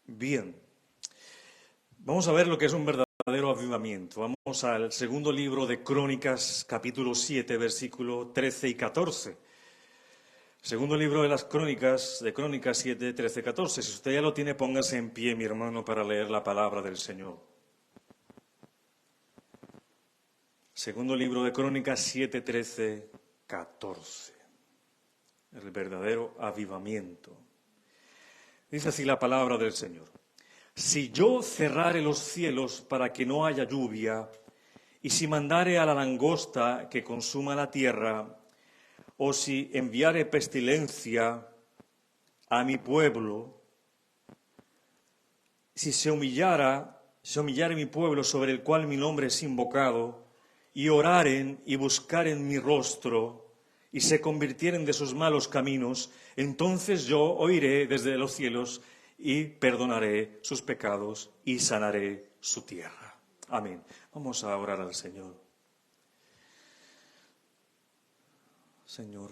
Bien, vamos a ver lo que es un verdadero avivamiento. Vamos al segundo libro de Crónicas, capítulo 7, versículo 13 y 14. Segundo libro de las Crónicas, de Crónicas 7, 13, 14. Si usted ya lo tiene, póngase en pie, mi hermano, para leer la palabra del Señor. Segundo libro de Crónicas 7, 13, 14. El verdadero avivamiento. Dice así la palabra del Señor. Si yo cerrare los cielos para que no haya lluvia, y si mandare a la langosta que consuma la tierra, o si enviare pestilencia a mi pueblo, si se humillare mi pueblo sobre el cual mi nombre es invocado, y oraren y buscaren mi rostro, y se convirtieren de sus malos caminos, entonces yo oiré desde los cielos y perdonaré sus pecados y sanaré su tierra. Amén. Vamos a orar al Señor. Señor,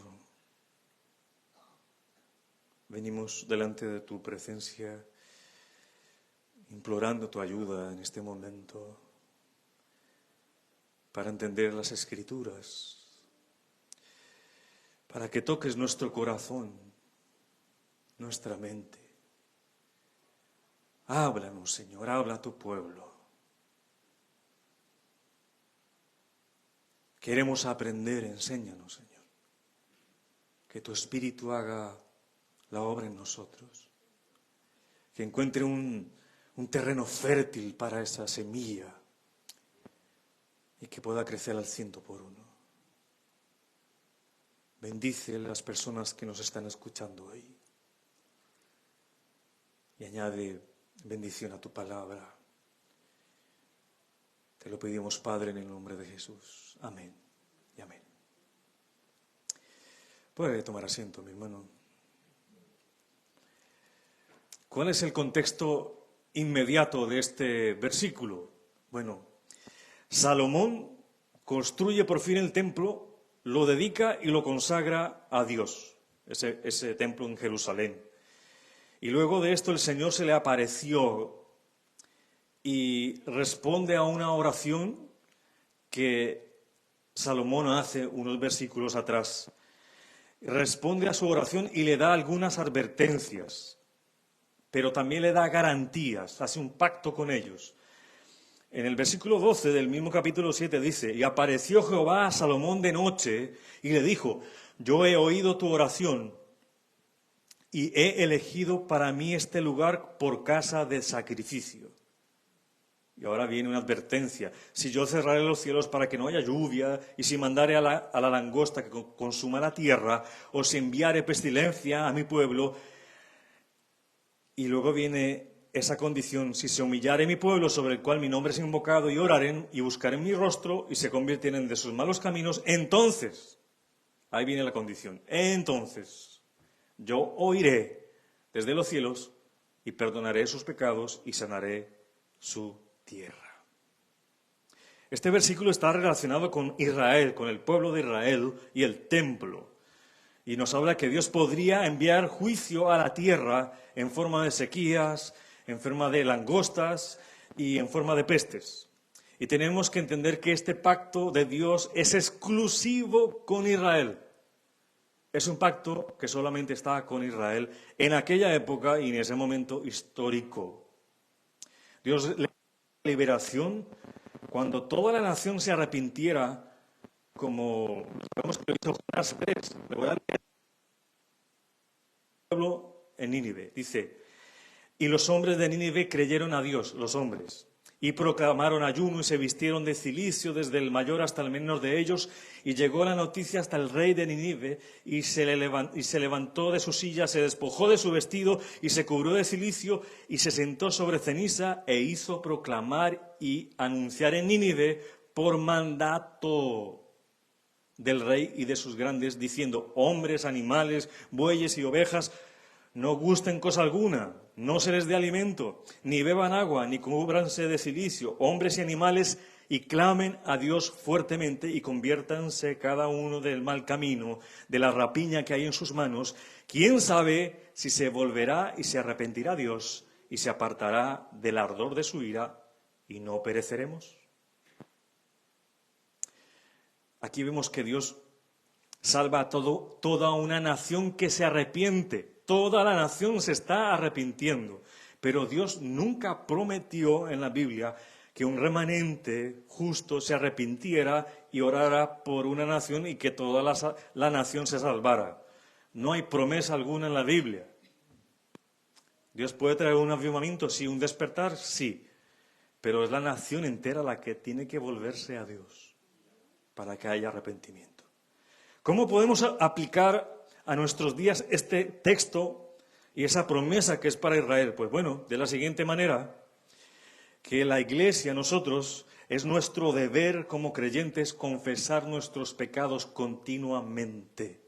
venimos delante de tu presencia implorando tu ayuda en este momento para entender las Escrituras, para que toques nuestro corazón, nuestra mente. Háblanos, Señor, habla a tu pueblo. Queremos aprender, enséñanos, Señor. Que tu Espíritu haga la obra en nosotros. Que encuentre un terreno fértil para esa semilla y que pueda crecer al 100%. Bendice a las personas que nos están escuchando hoy y añade bendición a tu palabra. Te lo pedimos, Padre, en el nombre de Jesús. Amén y amén. Puede tomar asiento, mi hermano. ¿Cuál es el contexto inmediato de este versículo? Bueno, Salomón construye por fin el templo, lo dedica y lo consagra a Dios, ese templo en Jerusalén. Y luego de esto el Señor se le apareció y responde a una oración que Salomón hace unos versículos atrás. Responde a su oración y le da algunas advertencias, pero también le da garantías, hace un pacto con ellos. En el versículo 12 del mismo capítulo 7 dice, y apareció Jehová a Salomón de noche y le dijo, yo he oído tu oración y he elegido para mí este lugar por casa de sacrificio. Y ahora viene una advertencia, si yo cerrare los cielos para que no haya lluvia, y si mandare a la langosta que consuma la tierra, o si enviare pestilencia a mi pueblo, y luego viene esa condición, si se humillare mi pueblo sobre el cual mi nombre es invocado, y oraren y buscaren mi rostro, y se convirtieren de sus malos caminos, entonces, ahí viene la condición, entonces yo oiré desde los cielos y perdonaré sus pecados y sanaré su tierra. Este versículo está relacionado con Israel, con el pueblo de Israel y el templo. Y nos habla que Dios podría enviar juicio a la tierra en forma de sequías, en forma de langostas y en forma de pestes. Y tenemos que entender que este pacto de Dios es exclusivo con Israel. Es un pacto que solamente está con Israel en aquella época y en ese momento histórico. Dios le dio la liberación cuando toda la nación se arrepintiera, como sabemos que lo hizo Jonás 3. Le voy a leer el pueblo en Nínive. Dice, y los hombres de Nínive creyeron a Dios, los hombres, y proclamaron ayuno y se vistieron de cilicio desde el mayor hasta el menor de ellos, y llegó la noticia hasta el rey de Nínive, y se levantó de su silla, se despojó de su vestido y se cubrió de cilicio y se sentó sobre ceniza e hizo proclamar y anunciar en Nínive por mandato del rey y de sus grandes, diciendo, hombres, animales, bueyes y ovejas, no gusten cosa alguna, no se les dé alimento, ni beban agua, ni cúbranse de cilicio, hombres y animales, y clamen a Dios fuertemente y conviértanse cada uno del mal camino, de la rapiña que hay en sus manos. ¿Quién sabe si se volverá y se arrepentirá Dios y se apartará del ardor de su ira y no pereceremos. Aquí vemos que Dios salva a toda una nación que se arrepiente. Toda la nación se está arrepintiendo. Pero Dios nunca prometió en la Biblia que un remanente justo se arrepintiera y orara por una nación y que toda la nación se salvara. No hay promesa alguna en la Biblia. Dios puede traer un avivamiento, sí, un despertar, sí. Pero es la nación entera la que tiene que volverse a Dios para que haya arrepentimiento. ¿Cómo podemos aplicar a nuestros días este texto y esa promesa que es para Israel? Pues bueno, de la siguiente manera, que la Iglesia, nosotros, es nuestro deber como creyentes confesar nuestros pecados continuamente.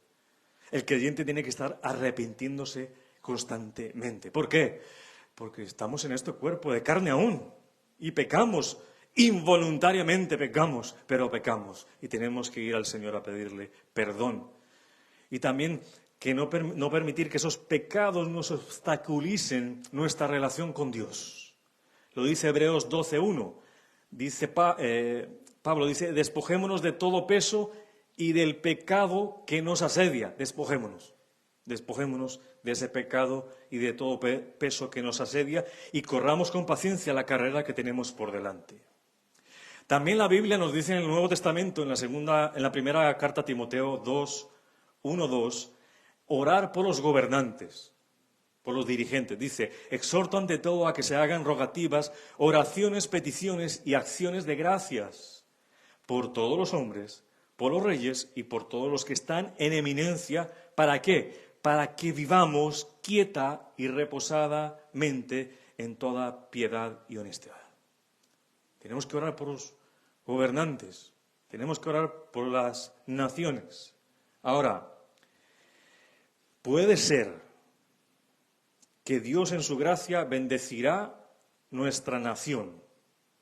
El creyente tiene que estar arrepintiéndose constantemente. ¿Por qué? Porque estamos en este cuerpo de carne aún y pecamos. Involuntariamente pecamos, pero pecamos y tenemos que ir al Señor a pedirle perdón. Y también que no permitir que esos pecados nos obstaculicen nuestra relación con Dios. Lo dice Hebreos 12:1. Dice Pablo, dice, despojémonos de todo peso y del pecado que nos asedia. Despojémonos de ese pecado y de todo peso que nos asedia y corramos con paciencia la carrera que tenemos por delante. También la Biblia nos dice en el Nuevo Testamento, en la primera carta a Timoteo 1:2, orar por los gobernantes, por los dirigentes. Dice, exhorto ante todo a que se hagan rogativas, oraciones, peticiones y acciones de gracias por todos los hombres, por los reyes y por todos los que están en eminencia. ¿Para qué? Para que vivamos quieta y reposadamente en toda piedad y honestidad. Tenemos que orar por los gobernantes, tenemos que orar por las naciones. Ahora, puede ser que Dios en su gracia bendecirá nuestra nación.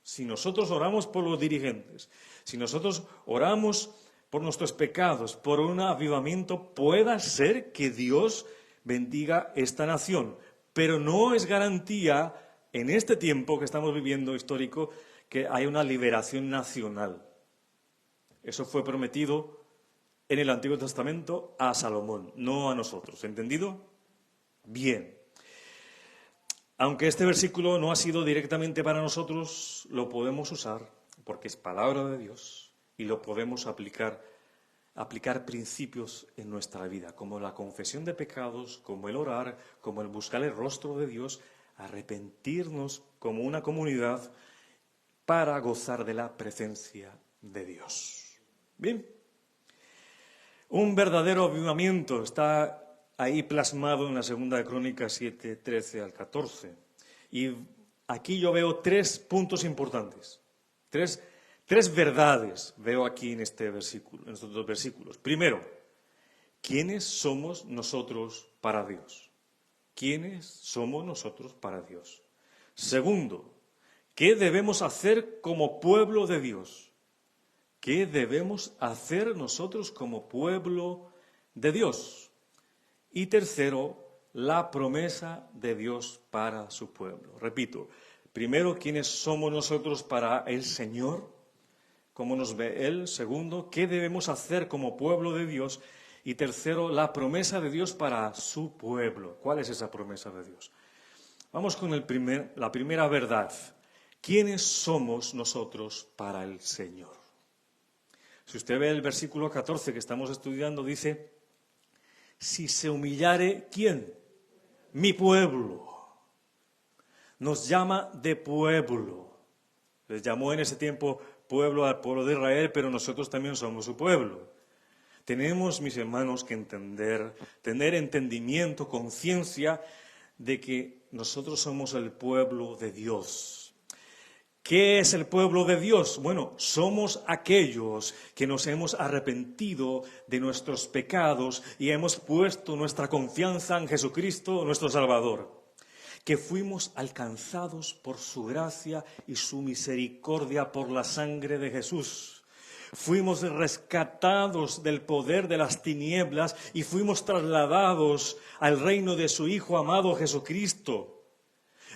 Si nosotros oramos por los dirigentes, si nosotros oramos por nuestros pecados, por un avivamiento, pueda ser que Dios bendiga esta nación. Pero no es garantía en este tiempo que estamos viviendo histórico que hay una liberación nacional. Eso fue prometido en el Antiguo Testamento a Salomón, no a nosotros. ¿Entendido? Bien. Aunque este versículo no ha sido directamente para nosotros, lo podemos usar porque es palabra de Dios y lo podemos aplicar principios en nuestra vida, como la confesión de pecados, como el orar, como el buscar el rostro de Dios, arrepentirnos como una comunidad para gozar de la presencia de Dios. Bien, un verdadero avivamiento está ahí plasmado en la segunda de Crónicas 7, 13 al 14. Y aquí yo veo 3 puntos importantes, tres verdades veo aquí en este versículo, en estos 2 versículos. Primero, ¿quiénes somos nosotros para Dios? ¿Quiénes somos nosotros para Dios? Segundo, ¿qué debemos hacer como pueblo de Dios? ¿Qué debemos hacer nosotros como pueblo de Dios? Y tercero, la promesa de Dios para su pueblo. Repito, primero, ¿quiénes somos nosotros para el Señor? ¿Cómo nos ve Él? Segundo, ¿qué debemos hacer como pueblo de Dios? Y tercero, la promesa de Dios para su pueblo. ¿Cuál es esa promesa de Dios? Vamos con la primera verdad. ¿Quiénes somos nosotros para el Señor? Si usted ve el versículo 14 que estamos estudiando, dice, si se humillare, ¿quién? Mi pueblo. Nos llama de pueblo. Les llamó en ese tiempo pueblo al pueblo de Israel, pero nosotros también somos su pueblo. Tenemos, mis hermanos, que tener entendimiento, conciencia de que nosotros somos el pueblo de Dios. ¿Qué es el pueblo de Dios? Bueno, somos aquellos que nos hemos arrepentido de nuestros pecados y hemos puesto nuestra confianza en Jesucristo, nuestro Salvador. Que fuimos alcanzados por su gracia y su misericordia por la sangre de Jesús. Fuimos rescatados del poder de las tinieblas y fuimos trasladados al reino de su Hijo amado Jesucristo.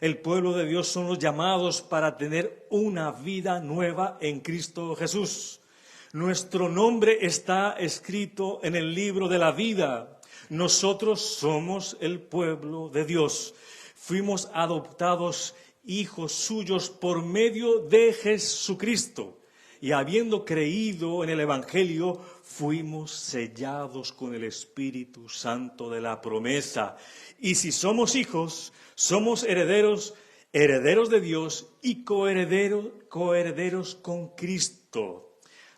El pueblo de Dios son los llamados para tener una vida nueva en Cristo Jesús. Nuestro nombre está escrito en el libro de la vida. Nosotros somos el pueblo de Dios. Fuimos adoptados hijos suyos por medio de Jesucristo. Y habiendo creído en el Evangelio, fuimos sellados con el Espíritu Santo de la promesa. Y si somos hijos, somos herederos, herederos de Dios y coherederos con Cristo.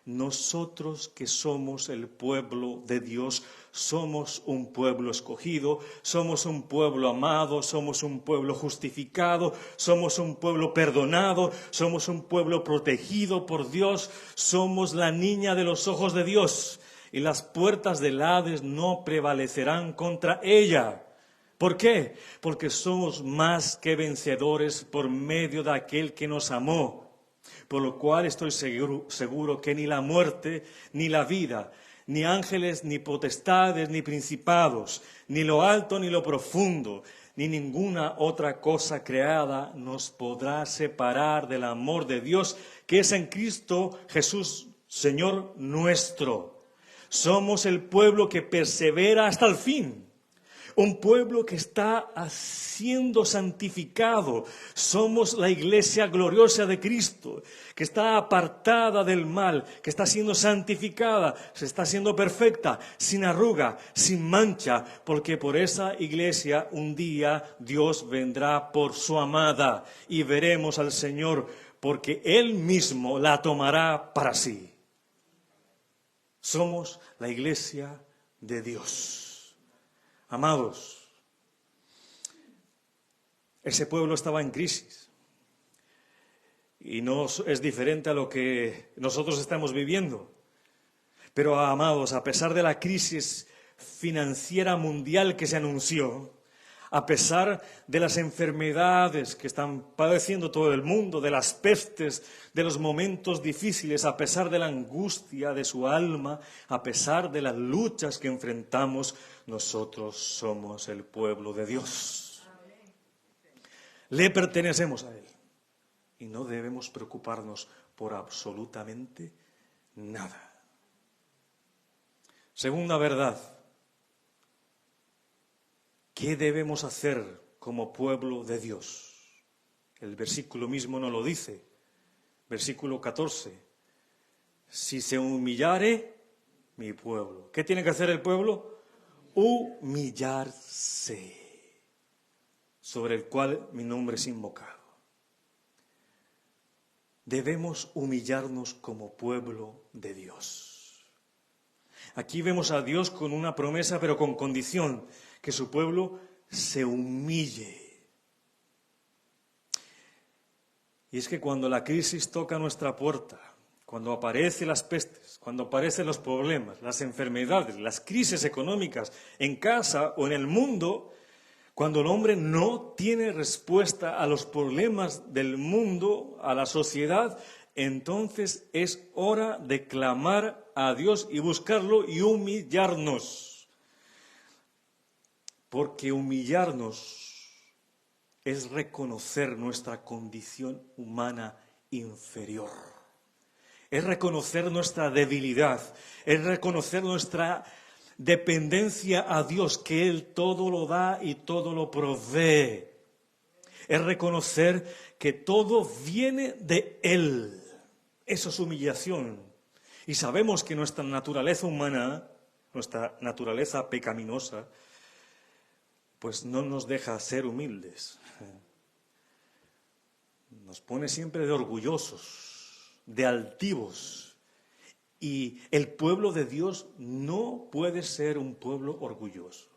Nosotros que somos el pueblo de Dios, somos un pueblo escogido, somos un pueblo amado, somos un pueblo justificado, somos un pueblo perdonado, somos un pueblo protegido por Dios, somos la niña de los ojos de Dios y las puertas del Hades no prevalecerán contra ella. ¿Por qué? Porque somos más que vencedores por medio de aquel que nos amó. Por lo cual estoy seguro que ni la muerte, ni la vida, ni ángeles, ni potestades, ni principados, ni lo alto, ni lo profundo, ni ninguna otra cosa creada nos podrá separar del amor de Dios que es en Cristo Jesús, Señor nuestro. Somos el pueblo que persevera hasta el fin. Un pueblo que está siendo santificado. Somos la iglesia gloriosa de Cristo, que está apartada del mal, que está siendo santificada, se está siendo perfecta, sin arruga, sin mancha, porque por esa iglesia un día Dios vendrá por su amada y veremos al Señor, porque Él mismo la tomará para sí. Somos la iglesia de Dios. Amados, ese pueblo estaba en crisis y no es diferente a lo que nosotros estamos viviendo. Pero, amados, a pesar de la crisis financiera mundial que se anunció, a pesar de las enfermedades que están padeciendo todo el mundo, de las pestes, de los momentos difíciles, a pesar de la angustia de su alma, a pesar de las luchas que enfrentamos, nosotros somos el pueblo de Dios. Le pertenecemos a Él y no debemos preocuparnos por absolutamente nada. Segunda verdad. ¿Qué debemos hacer como pueblo de Dios? El versículo mismo nos lo dice. Versículo 14. Si se humillare mi pueblo. ¿Qué tiene que hacer el pueblo? Humillarse. Sobre el cual mi nombre es invocado. Debemos humillarnos como pueblo de Dios. Aquí vemos a Dios con una promesa, pero con condición. Que su pueblo se humille. Y es que cuando la crisis toca nuestra puerta, cuando aparecen las pestes, cuando aparecen los problemas, las enfermedades, las crisis económicas en casa o en el mundo, cuando el hombre no tiene respuesta a los problemas del mundo, a la sociedad, entonces es hora de clamar a Dios y buscarlo y humillarnos. Porque humillarnos es reconocer nuestra condición humana inferior. Es reconocer nuestra debilidad. Es reconocer nuestra dependencia a Dios, que Él todo lo da y todo lo provee. Es reconocer que todo viene de Él. Eso es humillación. Y sabemos que nuestra naturaleza humana, nuestra naturaleza pecaminosa, pues no nos deja ser humildes. Nos pone siempre de orgullosos, de altivos. Y el pueblo de Dios no puede ser un pueblo orgulloso.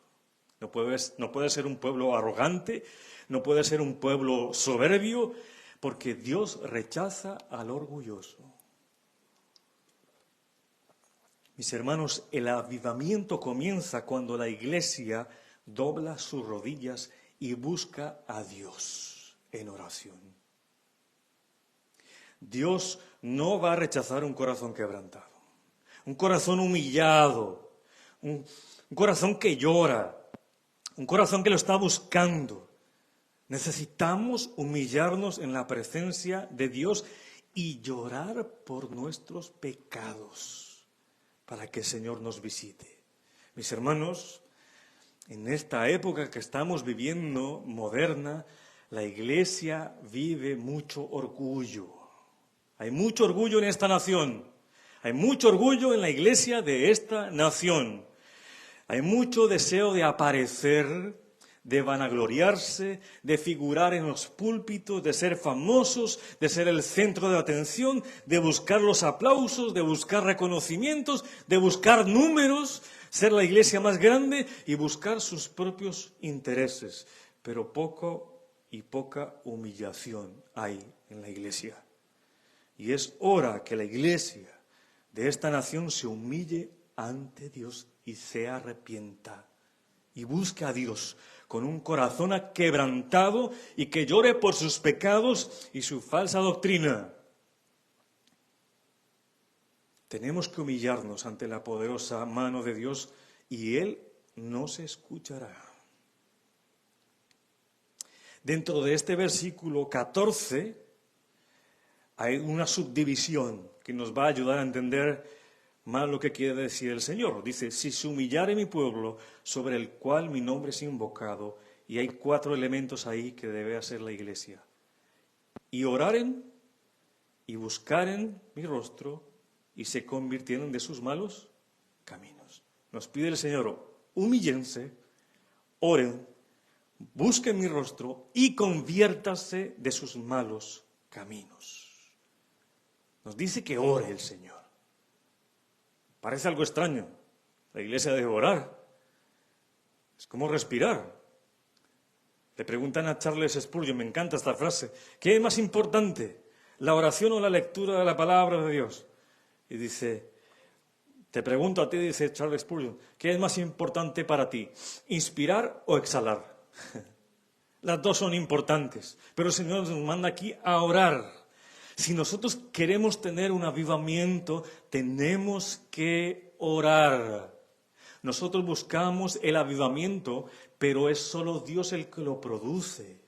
No puede ser un pueblo arrogante, no puede ser un pueblo soberbio, porque Dios rechaza al orgulloso. Mis hermanos, el avivamiento comienza cuando la iglesia dobla sus rodillas y busca a Dios en oración. Dios no va a rechazar un corazón quebrantado, un corazón humillado, un corazón que llora, un corazón que lo está buscando. Necesitamos humillarnos en la presencia de Dios y llorar por nuestros pecados para que el Señor nos visite. Mis hermanos, en esta época que estamos viviendo, moderna, la Iglesia vive mucho orgullo. Hay mucho orgullo en esta nación. Hay mucho orgullo en la Iglesia de esta nación. Hay mucho deseo de aparecer, de vanagloriarse, de figurar en los púlpitos, de ser famosos, de ser el centro de atención, de buscar los aplausos, de buscar reconocimientos, de buscar números, ser la iglesia más grande y buscar sus propios intereses. Pero poca humillación hay en la iglesia. Y es hora que la iglesia de esta nación se humille ante Dios y se arrepienta y busque a Dios con un corazón quebrantado y que llore por sus pecados y su falsa doctrina. Tenemos que humillarnos ante la poderosa mano de Dios y Él nos escuchará. Dentro de este versículo 14 hay una subdivisión que nos va a ayudar a entender más lo que quiere decir el Señor. Dice, si se humillare mi pueblo, sobre el cual mi nombre es invocado, y hay 4 elementos ahí que debe hacer la iglesia. Y oraren, y buscaren mi rostro, y se convirtieron de sus malos caminos. Nos pide el Señor, humíllense, oren, busquen mi rostro, y conviértase de sus malos caminos. Nos dice que ore el Señor. Parece algo extraño. La iglesia debe orar. Es como respirar. Le preguntan a Charles Spurgeon, me encanta esta frase, ¿qué es más importante, la oración o la lectura de la palabra de Dios? Y dice, te pregunto a ti, dice Charles Spurgeon, ¿qué es más importante para ti, inspirar o exhalar? Las dos son importantes, pero el Señor nos manda aquí a orar. Si nosotros queremos tener un avivamiento, tenemos que orar. Nosotros buscamos el avivamiento, pero es solo Dios el que lo produce.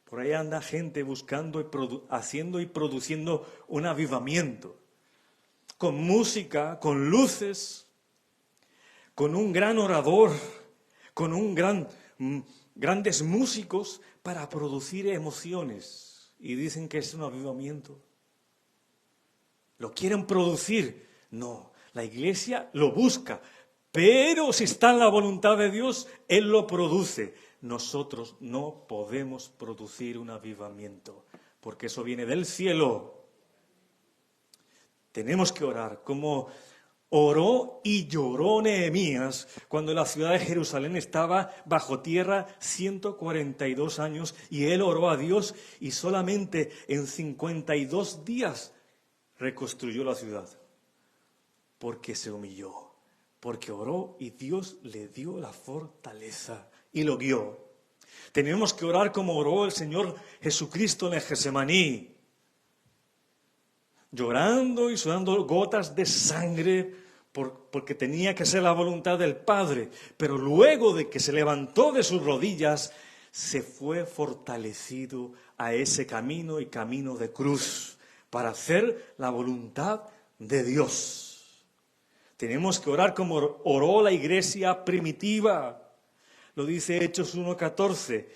Por ahí anda gente buscando haciendo y produciendo un avivamiento. Con música, con luces, con un gran orador, con grandes músicos para producir emociones. Y dicen que es un avivamiento. ¿Lo quieren producir? No, la iglesia lo busca. Pero si está en la voluntad de Dios, Él lo produce. Nosotros no podemos producir un avivamiento, porque eso viene del cielo. Tenemos que orar como oró y lloró Nehemías cuando la ciudad de Jerusalén estaba bajo tierra 142 años y él oró a Dios y solamente en 52 días reconstruyó la ciudad. Porque se humilló, porque oró y Dios le dio la fortaleza y lo guió. Tenemos que orar como oró el Señor Jesucristo en el Getsemaní, llorando y sudando gotas de sangre porque tenía que ser la voluntad del Padre. Pero luego de que se levantó de sus rodillas, se fue fortalecido a ese camino y camino de cruz para hacer la voluntad de Dios. Tenemos que orar como oró la iglesia primitiva. Lo dice Hechos 1:14.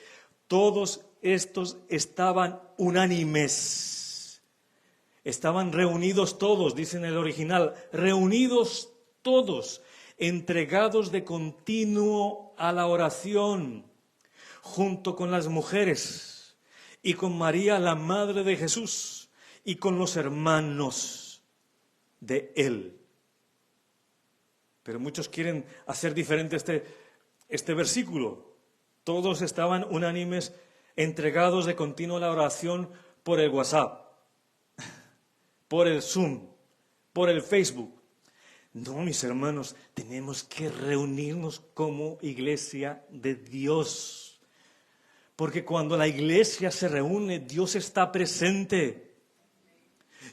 Todos estos estaban unánimes. Estaban reunidos todos, dice en el original, reunidos todos, entregados de continuo a la oración, junto con las mujeres y con María, la madre de Jesús, y con los hermanos de él. Pero muchos quieren hacer diferente este versículo. Todos estaban unánimes, entregados de continuo a la oración por el WhatsApp, por el Zoom, por el Facebook. No, mis hermanos, tenemos que reunirnos como iglesia de Dios. Porque cuando la iglesia se reúne, Dios está presente.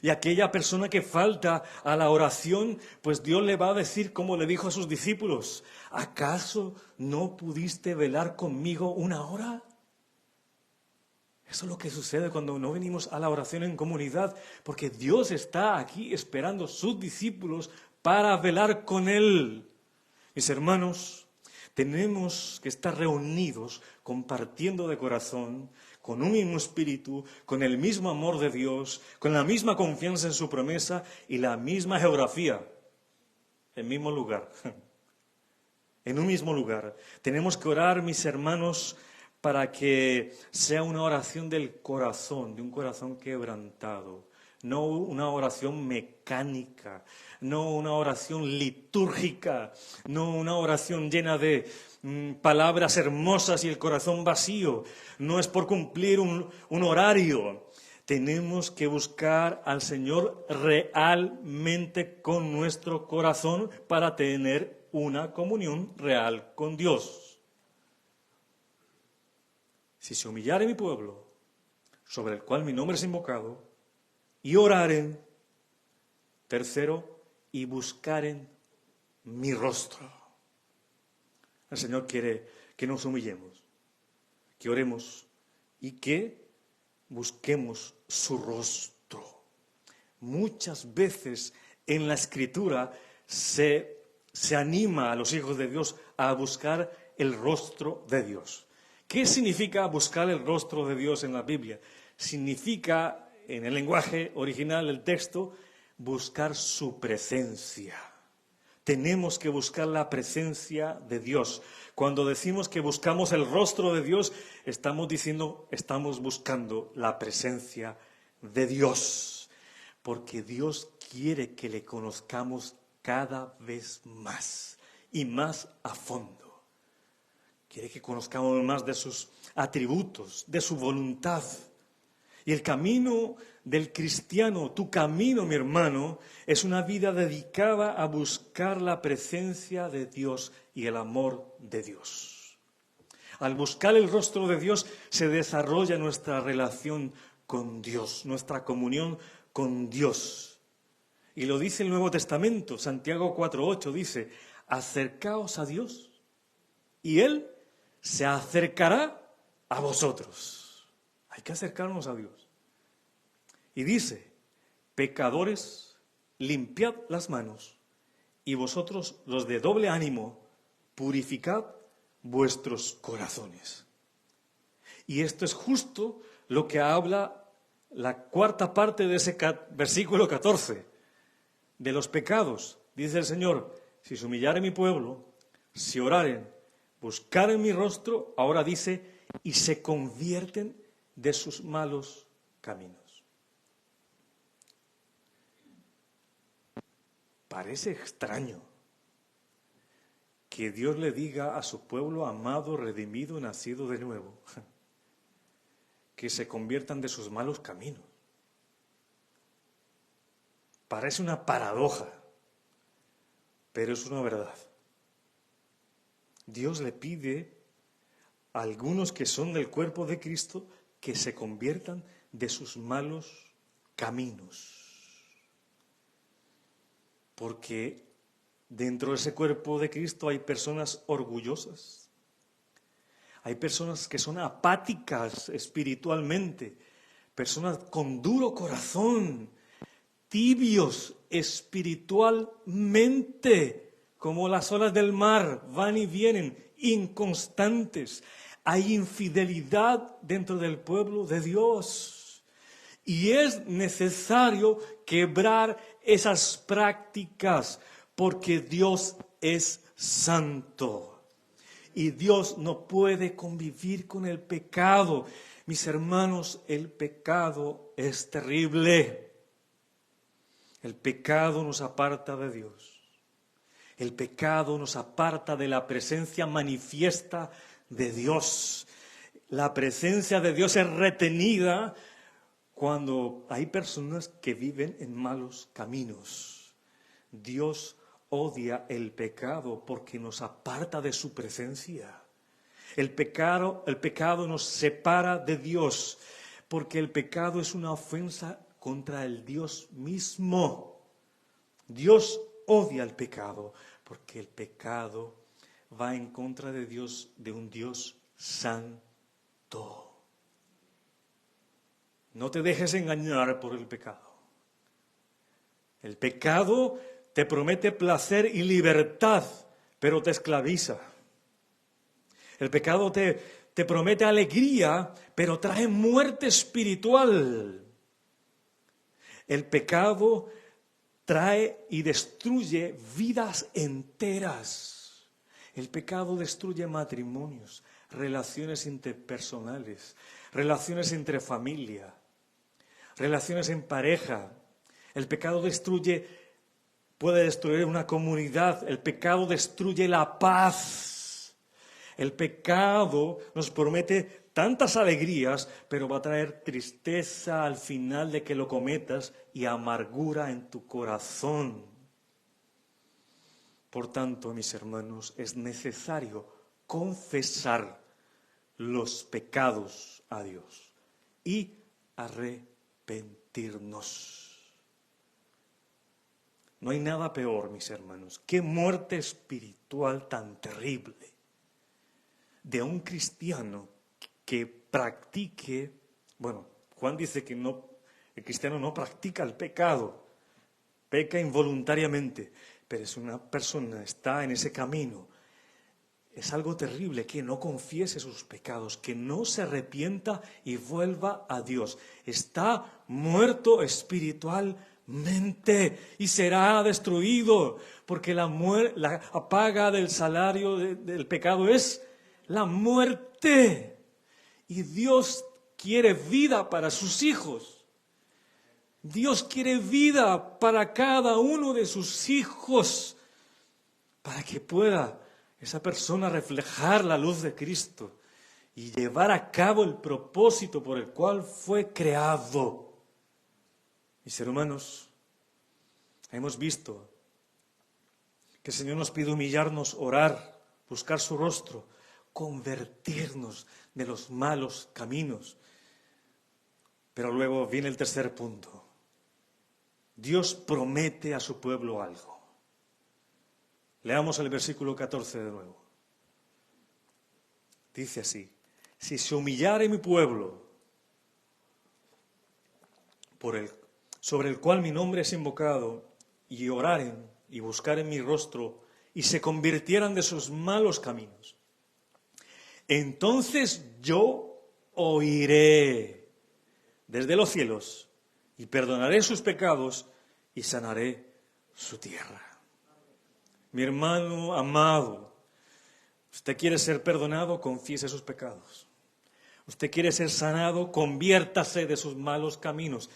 Y aquella persona que falta a la oración, pues Dios le va a decir como le dijo a sus discípulos, ¿acaso no pudiste velar conmigo 1 hora? Eso es lo que sucede cuando no venimos a la oración en comunidad, porque Dios está aquí esperando a sus discípulos para velar con Él. Mis hermanos, tenemos que estar reunidos, compartiendo de corazón, con un mismo espíritu, con el mismo amor de Dios, con la misma confianza en su promesa y la misma geografía, el mismo lugar. En un mismo lugar. Tenemos que orar, mis hermanos, para que sea una oración del corazón, de un corazón quebrantado. No una oración mecánica, no una oración litúrgica, no una oración llena de palabras hermosas y el corazón vacío. No es por cumplir un horario. Tenemos que buscar al Señor realmente con nuestro corazón para tener una comunión real con Dios. Si se humillare mi pueblo, sobre el cual mi nombre es invocado, y oraren, tercero, y buscaren mi rostro. El Señor quiere que nos humillemos, que oremos y que busquemos su rostro. Muchas veces en la Escritura se anima a los hijos de Dios a buscar el rostro de Dios. ¿Qué significa buscar el rostro de Dios en la Biblia? Significa, en el lenguaje original del texto, buscar su presencia. Tenemos que buscar la presencia de Dios. Cuando decimos que buscamos el rostro de Dios, estamos diciendo, estamos buscando la presencia de Dios. Porque Dios quiere que le conozcamos cada vez más y más a fondo. Quiere que conozcamos más de sus atributos, de su voluntad. Y el camino del cristiano, tu camino, mi hermano, es una vida dedicada a buscar la presencia de Dios y el amor de Dios. Al buscar el rostro de Dios se desarrolla nuestra relación con Dios, nuestra comunión con Dios. Y lo dice el Nuevo Testamento, Santiago 4:8 dice, acercaos a Dios y Él se acercará a vosotros. Hay que acercarnos a Dios. Y dice, pecadores, limpiad las manos, y vosotros los de doble ánimo, purificad vuestros corazones. Y esto es justo lo que habla la cuarta parte de ese versículo 14, de los pecados. Dice el Señor, si se humillare mi pueblo, si oraren, buscaren mi rostro, ahora dice, y se convierten de sus malos caminos. Parece extraño que Dios le diga a su pueblo amado, redimido, nacido de nuevo, que se conviertan de sus malos caminos. Parece una paradoja, pero es una verdad. Dios le pide a algunos que son del cuerpo de Cristo que se conviertan de sus malos caminos. Porque dentro de ese cuerpo de Cristo hay personas orgullosas, hay personas que son apáticas espiritualmente, personas con duro corazón, tibios espiritualmente, como las olas del mar, van y vienen, inconstantes. Hay infidelidad dentro del pueblo de Dios. Y es necesario quebrar esas prácticas, porque Dios es santo. Y Dios no puede convivir con el pecado. Mis hermanos, el pecado es terrible. El pecado nos aparta de Dios. El pecado nos aparta de la presencia manifiesta de Dios. La presencia de Dios es retenida cuando hay personas que viven en malos caminos. Dios odia el pecado porque nos aparta de su presencia. El pecado nos separa de Dios, porque el pecado es una ofensa contra el Dios mismo. Dios odia el pecado, porque el pecado va en contra de Dios, de un Dios santo. No te dejes engañar por el pecado. El pecado te promete placer y libertad, pero te esclaviza. El pecado te promete alegría, pero trae muerte espiritual. El pecado trae y destruye vidas enteras. El pecado destruye matrimonios, relaciones interpersonales, relaciones entre familia, relaciones en pareja. El pecado puede destruir una comunidad. El pecado destruye la paz. El pecado nos promete tantas alegrías, pero va a traer tristeza al final de que lo cometas y amargura en tu corazón. Por tanto, mis hermanos, es necesario confesar los pecados a Dios y arrepentirnos. No hay nada peor, mis hermanos, que muerte espiritual tan terrible de un cristiano que practique, bueno, Juan dice que el cristiano no practica el pecado, peca involuntariamente, pero es una persona, está en ese camino. Es algo terrible que no confiese sus pecados, que no se arrepienta y vuelva a Dios. Está muerto espiritualmente y será destruido, porque la paga del salario del pecado es la muerte. Y Dios quiere vida para sus hijos. Dios quiere vida para cada uno de sus hijos, para que pueda esa persona reflejar la luz de Cristo y llevar a cabo el propósito por el cual fue creado. Mis hermanos, hemos visto que el Señor nos pide humillarnos, orar, buscar su rostro, convertirnos de los malos caminos. Pero luego viene el tercer punto. Dios promete a su pueblo algo. Leamos el versículo 14 de nuevo. Dice así: si se humillare mi pueblo, sobre el cual mi nombre es invocado, y oraren y buscaren mi rostro, y se convirtieran de sus malos caminos, entonces yo oiré desde los cielos, y perdonaré sus pecados, y sanaré su tierra. Mi hermano amado, usted quiere ser perdonado, confiese sus pecados. Usted quiere ser sanado, conviértase de sus malos caminos.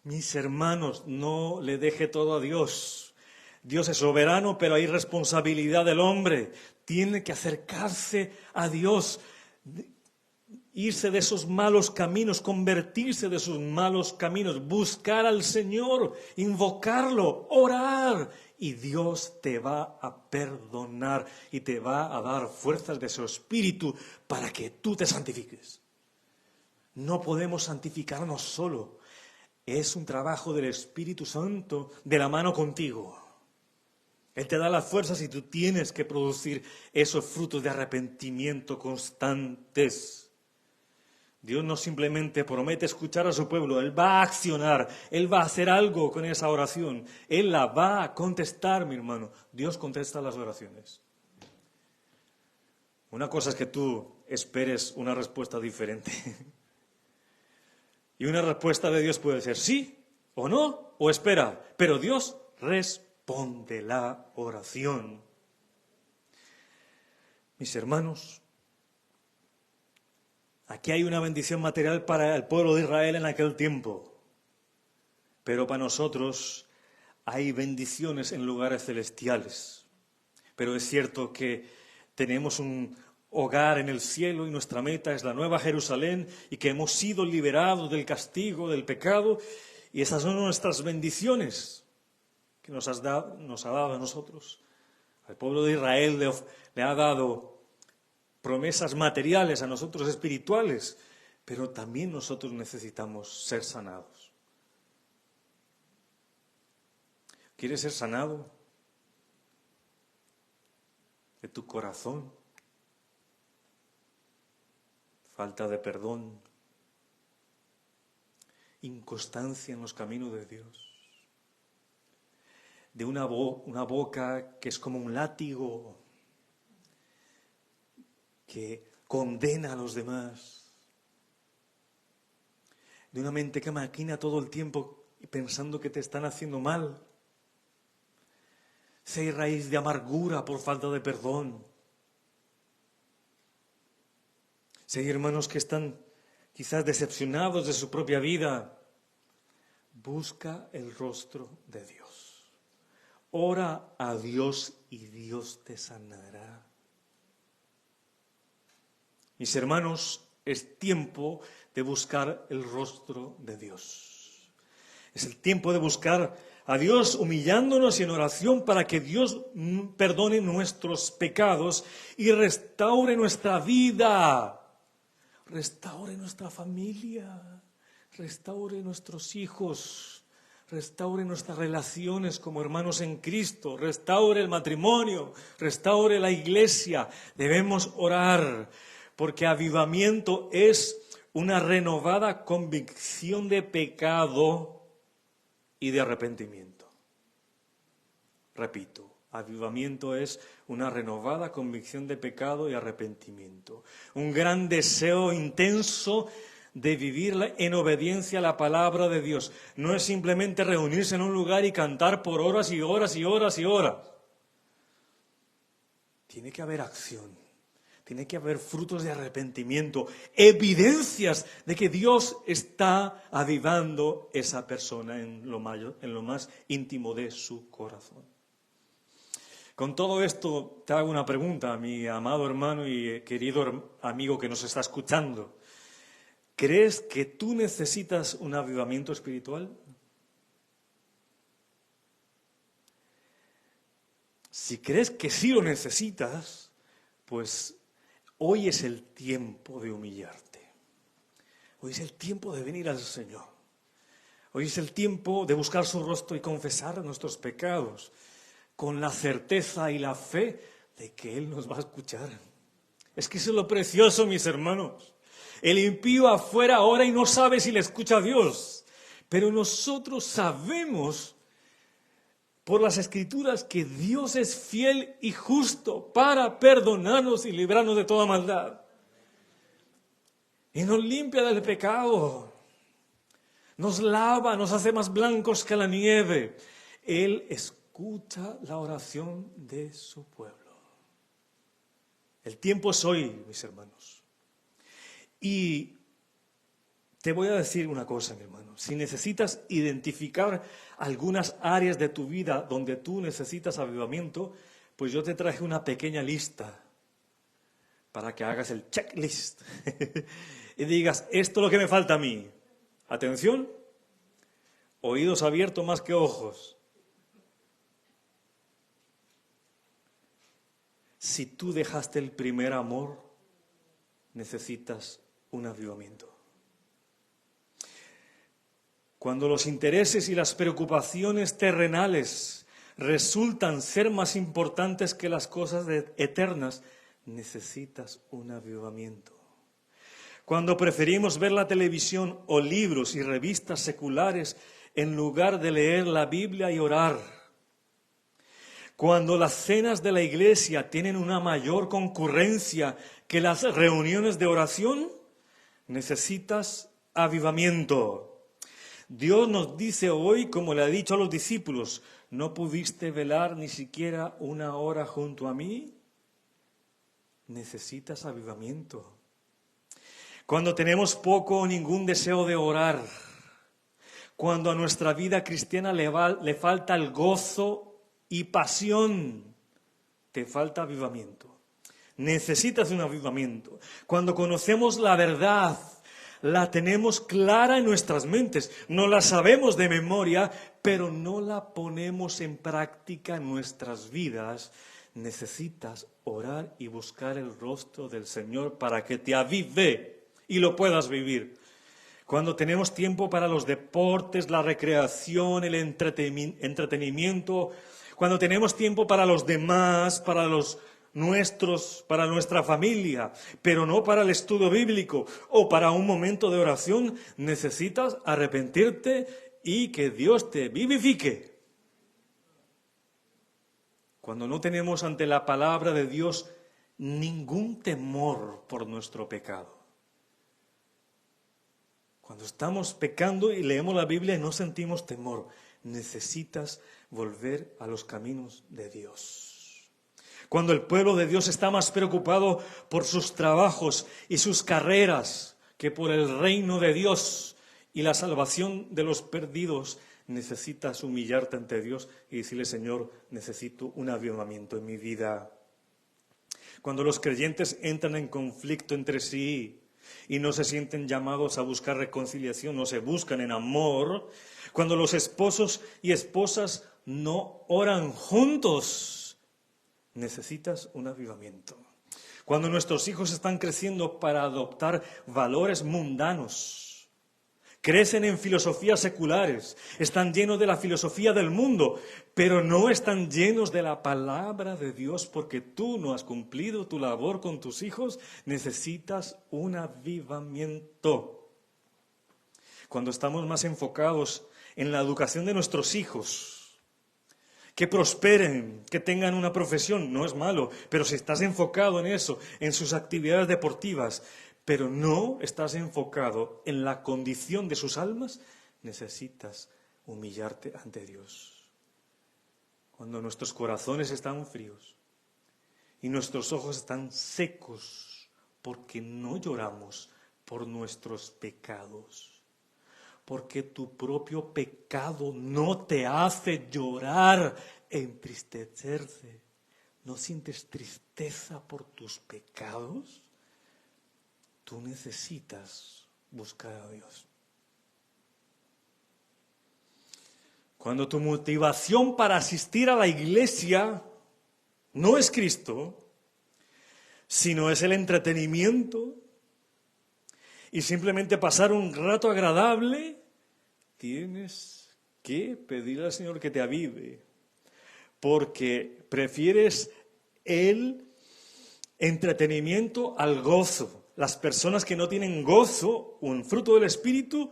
Mis hermanos, no le deje todo a Dios. Dios es soberano, pero hay responsabilidad del hombre. Tiene que acercarse a Dios, irse de esos malos caminos, convertirse de sus malos caminos, buscar al Señor, invocarlo, orar. Y Dios te va a perdonar y te va a dar fuerzas de su espíritu para que tú te santifiques. No podemos santificarnos solo. Es un trabajo del Espíritu Santo de la mano contigo. Él te da las fuerzas y tú tienes que producir esos frutos de arrepentimiento constantes. Dios no simplemente promete escuchar a su pueblo, Él va a accionar, Él va a hacer algo con esa oración, Él la va a contestar, mi hermano. Dios contesta las oraciones. Una cosa es que tú esperes una respuesta diferente. Y una respuesta de Dios puede ser sí o no, o espera, pero Dios responde la oración. Mis hermanos, aquí hay una bendición material para el pueblo de Israel en aquel tiempo, pero para nosotros hay bendiciones en lugares celestiales. Pero es cierto que tenemos un hogar en el cielo y nuestra meta es la Nueva Jerusalén y que hemos sido liberados del castigo, del pecado, y esas son nuestras bendiciones que nos ha dado a nosotros. Al pueblo de Israel le ha dado promesas materiales, a nosotros espirituales, pero también nosotros necesitamos ser sanados. ¿Quieres ser sanado de tu corazón? Falta de perdón, inconstancia en los caminos de Dios, de una boca que es como un látigo, que condena a los demás, de una mente que maquina todo el tiempo pensando que te están haciendo mal. Si hay raíz de amargura por falta de perdón. Si hay hermanos que están quizás decepcionados de su propia vida, busca el rostro de Dios. Ora a Dios y Dios te sanará. Mis hermanos, es tiempo de buscar el rostro de Dios. Es el tiempo de buscar a Dios humillándonos en oración para que Dios perdone nuestros pecados y restaure nuestra vida, restaure nuestra familia, restaure nuestros hijos, restaure nuestras relaciones como hermanos en Cristo, restaure el matrimonio, restaure la iglesia. Debemos orar porque avivamiento es una renovada convicción de pecado y de arrepentimiento. Repito, avivamiento es una renovada convicción de pecado y arrepentimiento. Un gran deseo intenso de vivir en obediencia a la palabra de Dios. No es simplemente reunirse en un lugar y cantar por horas y horas y horas y horas. Tiene que haber acción. Tiene que haber frutos de arrepentimiento, evidencias de que Dios está avivando esa persona en lo más íntimo de su corazón. Con todo esto te hago una pregunta, a mi amado hermano y querido amigo que nos está escuchando. ¿Crees que tú necesitas un avivamiento espiritual? Si crees que sí lo necesitas, pues hoy es el tiempo de humillarte. Hoy es el tiempo de venir al Señor. Hoy es el tiempo de buscar su rostro y confesar nuestros pecados con la certeza y la fe de que Él nos va a escuchar. Es que eso es lo precioso, mis hermanos. El impío afuera ora y no sabe si le escucha a Dios. Pero nosotros sabemos por las Escrituras que Dios es fiel y justo para perdonarnos y librarnos de toda maldad. Y nos limpia del pecado. Nos lava, nos hace más blancos que la nieve. Él escucha la oración de su pueblo. El tiempo es hoy, mis hermanos. Y te voy a decir una cosa, mi hermano. Si necesitas identificar algunas áreas de tu vida donde tú necesitas avivamiento, pues yo te traje una pequeña lista para que hagas el checklist y digas, esto es lo que me falta a mí. Atención, oídos abiertos más que ojos. Si tú dejaste el primer amor, necesitas un avivamiento. Cuando los intereses y las preocupaciones terrenales resultan ser más importantes que las cosas eternas, necesitas un avivamiento. Cuando preferimos ver la televisión o libros y revistas seculares en lugar de leer la Biblia y orar. Cuando las cenas de la iglesia tienen una mayor concurrencia que las reuniones de oración, necesitas avivamiento. Dios nos dice hoy, como le ha dicho a los discípulos, ¿no pudiste velar ni siquiera una hora junto a mí? Necesitas avivamiento. Cuando tenemos poco o ningún deseo de orar, cuando a nuestra vida cristiana le falta el gozo y pasión, te falta avivamiento. Necesitas un avivamiento. Cuando conocemos la verdad, la tenemos clara en nuestras mentes, no la sabemos de memoria, pero no la ponemos en práctica en nuestras vidas. Necesitas orar y buscar el rostro del Señor para que te avive y lo puedas vivir. Cuando tenemos tiempo para los deportes, la recreación, el entretenimiento, cuando tenemos tiempo para los demás, para los nuestros, para nuestra familia, pero no para el estudio bíblico o para un momento de oración, necesitas arrepentirte y que Dios te vivifique. Cuando no tenemos ante la palabra de Dios ningún temor por nuestro pecado. Cuando estamos pecando y leemos la Biblia y no sentimos temor, necesitas volver a los caminos de Dios. Cuando el pueblo de Dios está más preocupado por sus trabajos y sus carreras que por el reino de Dios y la salvación de los perdidos, necesitas humillarte ante Dios y decirle: Señor, necesito un avivamiento en mi vida. Cuando los creyentes entran en conflicto entre sí y no se sienten llamados a buscar reconciliación, no se buscan en amor, cuando los esposos y esposas no oran juntos, necesitas un avivamiento. Cuando nuestros hijos están creciendo para adoptar valores mundanos, crecen en filosofías seculares, están llenos de la filosofía del mundo, pero no están llenos de la palabra de Dios porque tú no has cumplido tu labor con tus hijos, necesitas un avivamiento. Cuando estamos más enfocados en la educación de nuestros hijos, que prosperen, que tengan una profesión, no es malo, pero si estás enfocado en eso, en sus actividades deportivas, pero no estás enfocado en la condición de sus almas, necesitas humillarte ante Dios. Cuando nuestros corazones están fríos y nuestros ojos están secos porque no lloramos por nuestros pecados, porque tu propio pecado no te hace llorar, entristecerse. ¿No sientes tristeza por tus pecados? Tú necesitas buscar a Dios. Cuando tu motivación para asistir a la iglesia no es Cristo, sino es el entretenimiento y simplemente pasar un rato agradable, tienes que pedir al Señor que te avive, porque prefieres el entretenimiento al gozo. Las personas que no tienen gozo, un fruto del Espíritu,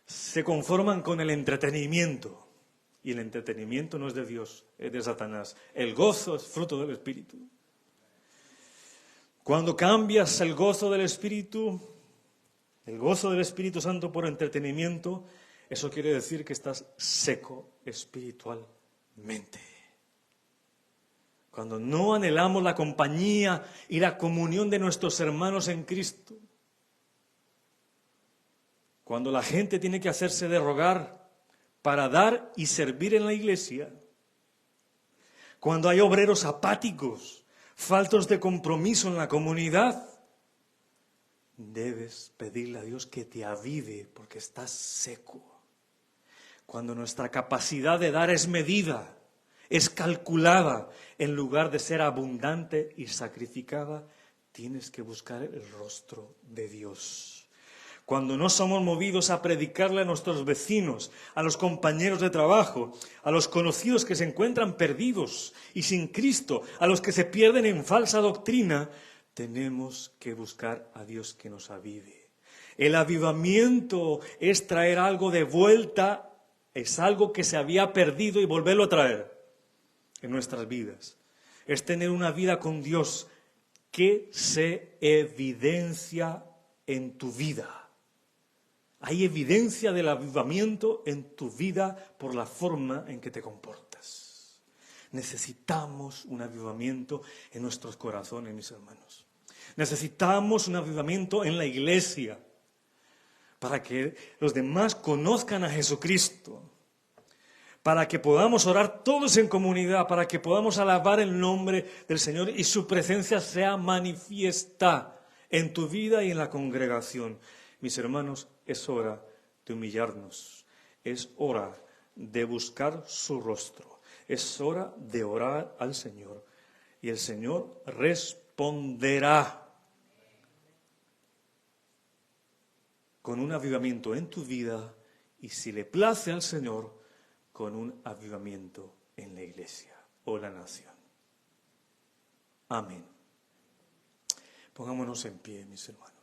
se conforman con el entretenimiento. Y el entretenimiento no es de Dios, es de Satanás. El gozo es fruto del Espíritu. Cuando cambias el gozo del Espíritu Santo por entretenimiento, eso quiere decir que estás seco espiritualmente. Cuando no anhelamos la compañía y la comunión de nuestros hermanos en Cristo. Cuando la gente tiene que hacerse de rogar para dar y servir en la iglesia. Cuando hay obreros apáticos, faltos de compromiso en la comunidad. Debes pedirle a Dios que te avive porque estás seco. Cuando nuestra capacidad de dar es medida, es calculada, en lugar de ser abundante y sacrificada, tienes que buscar el rostro de Dios. Cuando no somos movidos a predicarle a nuestros vecinos, a los compañeros de trabajo, a los conocidos que se encuentran perdidos y sin Cristo, a los que se pierden en falsa doctrina, tenemos que buscar a Dios que nos avive. El avivamiento es traer algo de vuelta, es algo que se había perdido y volverlo a traer en nuestras vidas. Es tener una vida con Dios que se evidencia en tu vida. Hay evidencia del avivamiento en tu vida por la forma en que te comportas. Necesitamos un avivamiento en nuestros corazones, mis hermanos. Necesitamos un avivamiento en la iglesia para que los demás conozcan a Jesucristo. Para que podamos orar todos en comunidad, para que podamos alabar el nombre del Señor y su presencia sea manifiesta en tu vida y en la congregación. Mis hermanos, es hora de humillarnos, es hora de buscar su rostro, es hora de orar al Señor y el Señor responderá con un avivamiento en tu vida y si le place al Señor, con un avivamiento en la iglesia o la nación. Amén. Pongámonos en pie, mis hermanos.